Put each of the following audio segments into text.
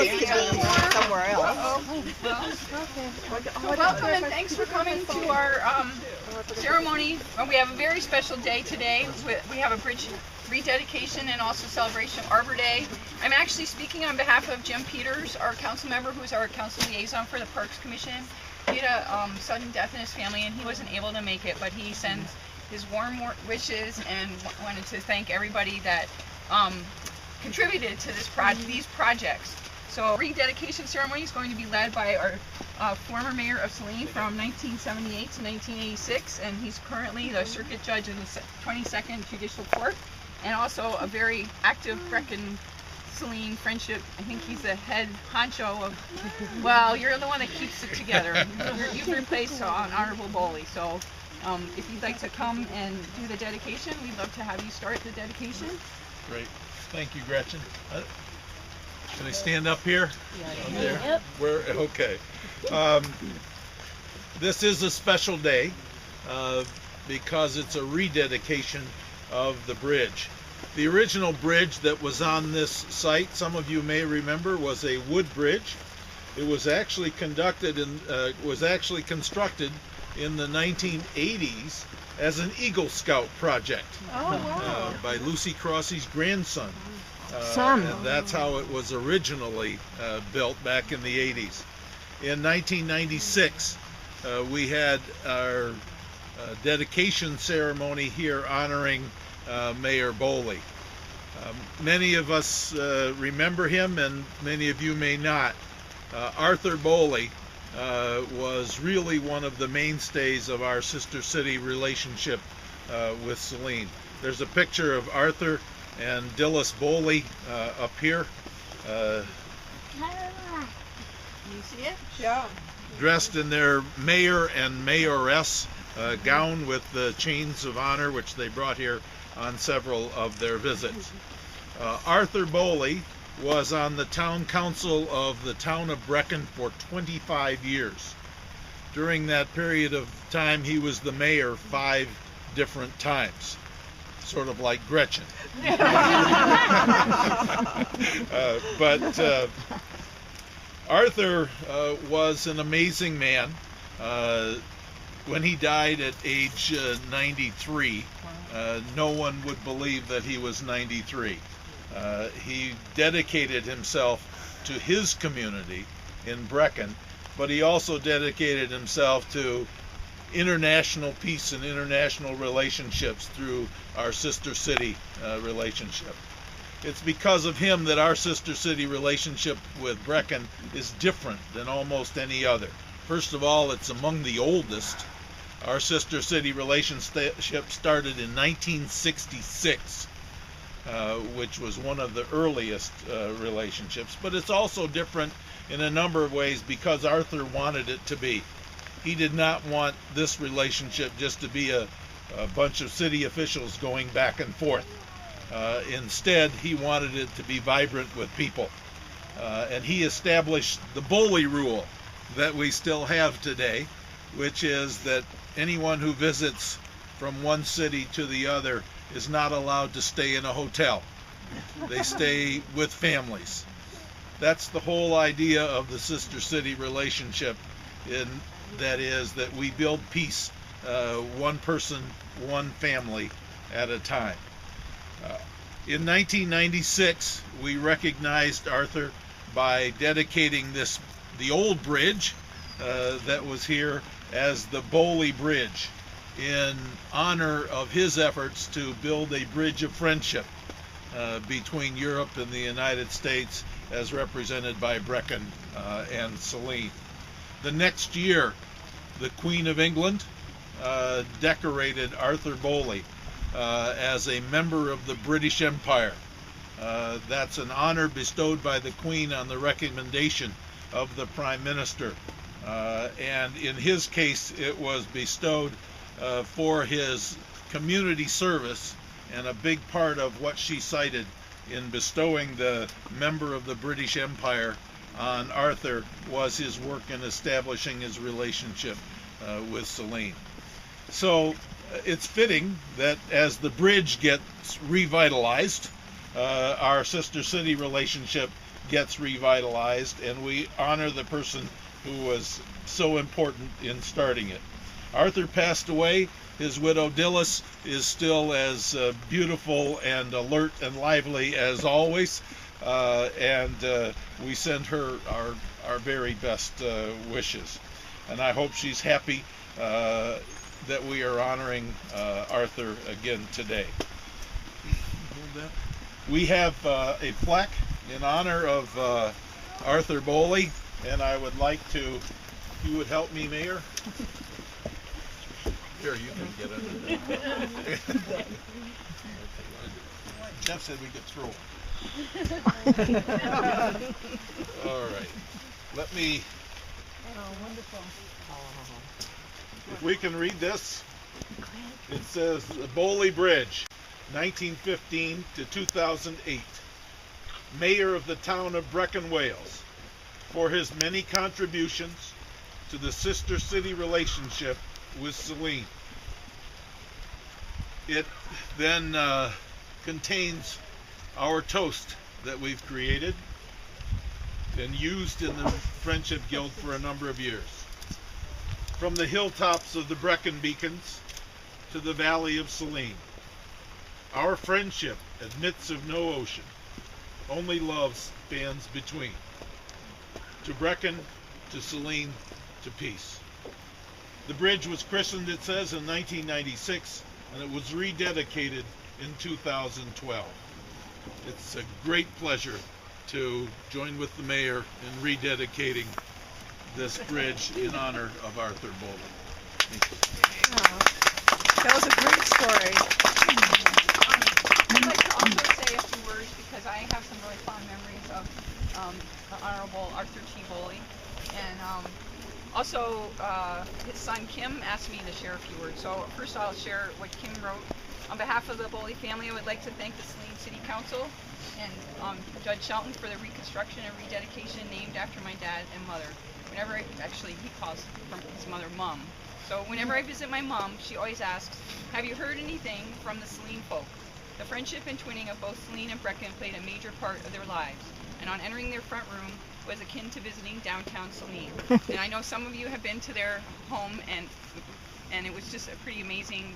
somewhere else. Welcome and thanks for coming to our ceremony. We have a very special day today. We have a bridge rededication and also celebration of Arbor Day. I'm actually speaking on behalf of Jim Peters, our council member, who's our council liaison for the Parks Commission. He had a sudden death in his family and he wasn't able to make it, but he sends his warm wishes and wanted to thank everybody that contributed to these projects. So rededication ceremony is going to be led by our former mayor of Saline from 1978 to 1986, and he's currently the circuit judge in the 22nd Judicial Court, and also a very active Brecon Saline friendship. I think he's the head honcho of, well, you're the one that keeps it together. You've replaced Honorable Bowley, so if you'd like to come and do the dedication, we'd love to have you start the dedication. Great. Thank you, Gretchen. Can I stand up here? Yeah. There? Yep. Where? Okay. This is a special day because it's a rededication of the bridge. The original bridge that was on this site, some of you may remember, was a wood bridge. It was actually constructed in the 1980s as an Eagle Scout project by Lucy Crossey's grandson. And that's how it was originally built back in the 80s. In 1996, we had our dedication ceremony here honoring Mayor Bowley. Many of us remember him, and many of you may not. Arthur Bowley was really one of the mainstays of our sister city relationship with Saline. There's a picture of Arthur and Dillis Bowley up here. You see it? Yeah. Dressed in their mayor and mayoress gown with the chains of honor, which they brought here on several of their visits. Arthur Bowley was on the town council of the town of Brecon for 25 years. During that period of time, he was the mayor 5 different times. Sort of like Gretchen. But Arthur was an amazing man. When he died at age 93, no one would believe that he was 93. He dedicated himself to his community in Brecon, but he also dedicated himself to international peace and international relationships through our sister city relationship. It's because of him that our sister city relationship with Brecon is different than almost any other. First of all, it's among the oldest. Our sister city relationship started in 1966, which was one of the earliest relationships. But it's also different in a number of ways because Arthur wanted it to be. He did not want this relationship just to be a bunch of city officials going back and forth. Instead, he wanted it to be vibrant with people. And he established the Bowley rule that we still have today, which is that anyone who visits from one city to the other is not allowed to stay in a hotel. They stay with families. That's the whole idea of the sister city relationship, that is that we build peace one person, one family at a time. In 1996, we recognized Arthur by dedicating the old bridge that was here as the Bowley Bridge in honor of his efforts to build a bridge of friendship between Europe and the United States as represented by Brecon and Saline. The next year, the Queen of England decorated Arthur Bowley as a member of the British Empire. That's an honor bestowed by the Queen on the recommendation of the Prime Minister. And in his case, it was bestowed for his community service, and a big part of what she cited in bestowing the member of the British Empire on Arthur was his work in establishing his relationship with Saline. So it's fitting that as the bridge gets revitalized, our sister city relationship gets revitalized, and we honor the person who was so important in starting it. Arthur passed away. His widow Dillis is still as beautiful and alert and lively as always, and we send her our very best wishes. And I hope she's happy that we are honoring Arthur again today. We have a plaque in honor of Arthur Bowley, and I would like to, if you would help me, Mayor. Here, you can get under. Jeff said we could throw it. All right. Let me. Oh, wonderful. If we can read this, it says the Bowley Bridge, 1915 to 2008. Mayor of the town of Brecon, Wales, for his many contributions to the sister city relationship with Saline. It then contains our toast that we've created and used in the Friendship Guild for a number of years. From the hilltops of the Brecon beacons to the valley of Saline, our friendship admits of no ocean, only love spans between. To Brecon, to Saline, to peace. The bridge was christened, it says, in 1996, and it was rededicated in 2012. It's a great pleasure to join with the mayor in rededicating this bridge in honor of Arthur Bowley. Thank you. That was a great story. I'd like to also say a few words because I have some really fond memories of the Honorable Arthur T. Bowley. And also, his son Kim asked me to share a few words. So first I'll share what Kim wrote. On behalf of the Bowley family, I would like to thank the Saline City Council and Judge Shelton for the reconstruction and rededication named after my dad and mother. Whenever he calls from his mother Mom. So whenever I visit my mom, she always asks, have you heard anything from the Saline folk? The friendship and twinning of both Saline and Brecon played a major part of their lives, and on entering their front room was akin to visiting downtown Saline. And I know some of you have been to their home, and it was just a pretty amazing,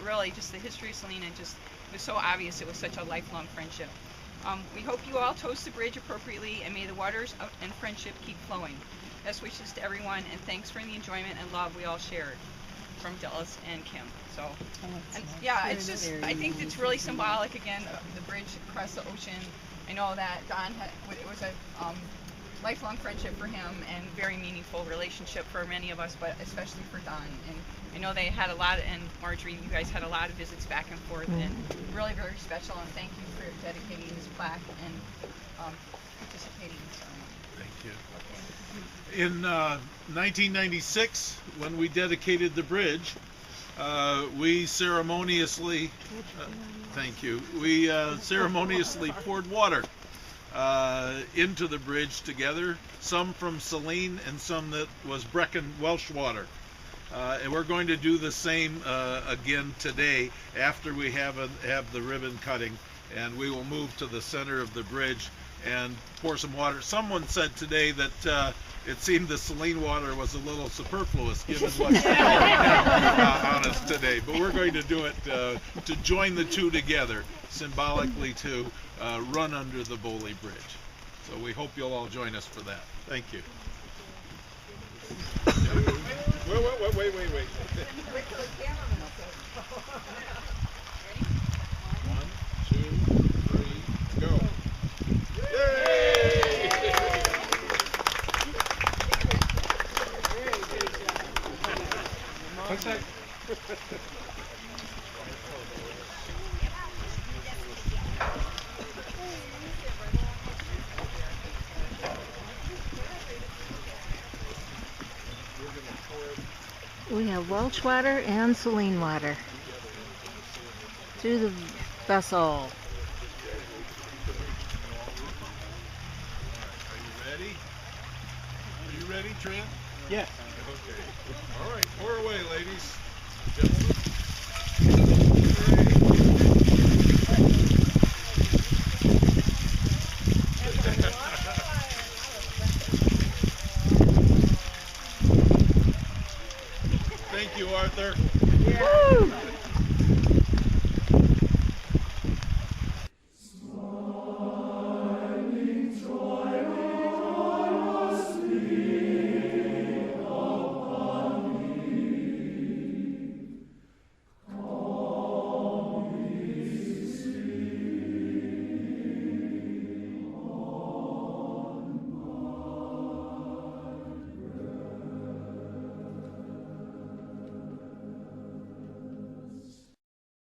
really just the history of Saline, and just it was so obvious it was such a lifelong friendship. We hope you all toast the bridge appropriately, and may the waters and friendship keep flowing. Best wishes to everyone, and thanks for the enjoyment and love we all shared from Dillis and Kim. So, and yeah, it's just, I think it's really symbolic, again, the bridge across the ocean. I know that Don it was a lifelong friendship for him and very meaningful relationship for many of us, but especially for Don. And I know they had a lot, and Marjorie, you guys had a lot of visits back and forth, and really very special, and thank you for dedicating this plaque and participating in the ceremony. Thank you. In 1996, when we dedicated the bridge, we ceremoniously, ceremoniously poured water into the bridge together, some from Saline and some that was Brecon Welsh water. And we're going to do the same again today after we have the ribbon cutting, and we will move to the center of the bridge and pour some water. Someone said today that it seemed the Saline water was a little superfluous given what's on us today, but we're going to do it to join the two together, symbolically to run under the Bowley Bridge. So we hope you'll all join us for that. Thank you. Wait. Wait till the cameraman Ready? 1, 2, 3, go. Yay! What's that? We have Welsh water and Saline water through the vessel. Are you ready, Trent? Yes. Okay. All right, pour away, ladies. Gentlemen.